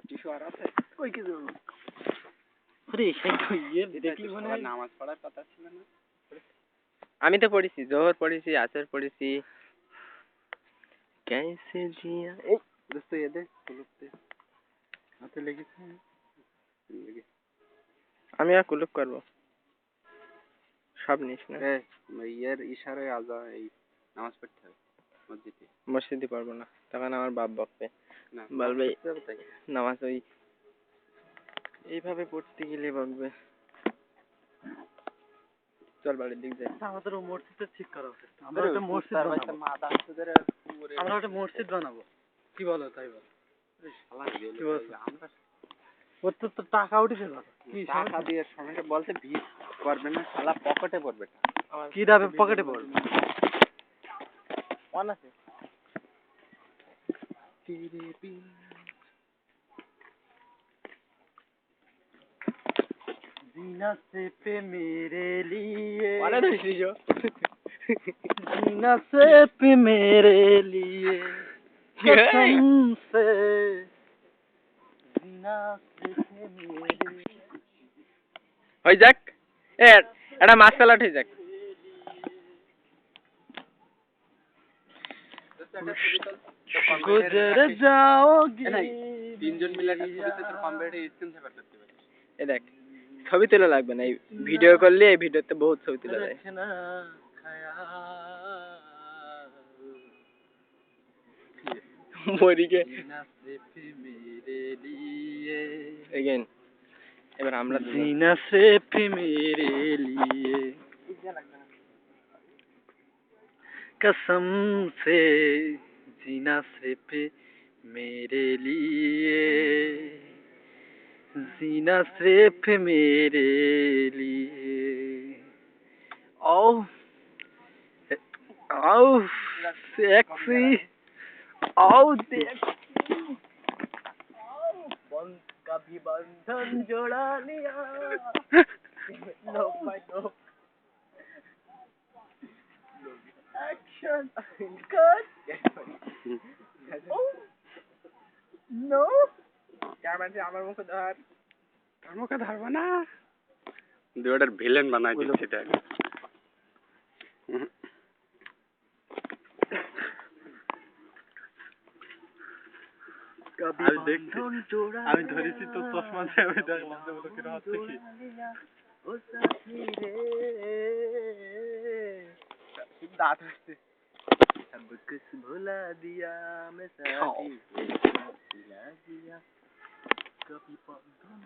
tissue আর আছে ওই কি দেব আরে সেই তো দেখলি মনে হয় নামাজ পড়ার কথা ছিল না আমি তো পড়েছি জোহর পড়েছি আসর পড়েছি कैसे जिया এই দোস্ত এদে কুলুপতে হাতে লেগেছে আমি আর কুলুপ করব সব নিস না ইয়ার ইশারায় আজা এই নামাজ পড়তে হবে মসজিদে পারবো না তখন আমার বাপ বকবে বলবে নামাজ ওই এইভাবে পড়তে গেলে বকবে চল বাড়ির দিক যাই আমাদের মসজিদটা ঠিক করা উচিত আমরা একটা মসজিদ বানাবো আমরা একটা মসজিদ বানাবো কি বলো তাই বল আমরা ওর তো টাকা উঠেছে কি টাকা দিয়ে সময়টা বলতে ভিড় করবে না শালা পকেটে পড়বে কি দাবে পকেটে পড়বে অন আছে जीना से पे मेरे लिए जीना से पे मेरे लिए कसम से जीना से पे मेरे হই যাক এটা মাছ ফেলাট হই যাক गुजर जाओगी তিনজন মিলে একটা ছবিতে তোর কম্পিউটারে স্ক্রিন শেয়ার করতে পারিস এই দেখ ছবি তোলা লাগবে না এই ভিডিও করলে এই ভিডিওতে বহুত ছবি তোলা যায় মরিকে अगेन এবার আমরা जीना से भी मेरे लिए कसम से जीना सिर्फ मेरे लिए जीना सिर्फ मेरे लिए ओ ओ सेक्सी ओ कभी बंधन जोड़ा लिया नो माय नो action cut oh no camera আমার মুখে ধর তোর মুখে ধরবো না দুইটার ভিলেন বানাই দিচ্ছি দেখ আমি দেখছি আমি ধরেছি তো চশমা দিয়ে আমি দেখলাম যে বলো কিরকম হচ্ছে কি ও সাথী রে दांत हंसते सब कुछ भुला दिया मैं साथी भुला दिया कभी बंधन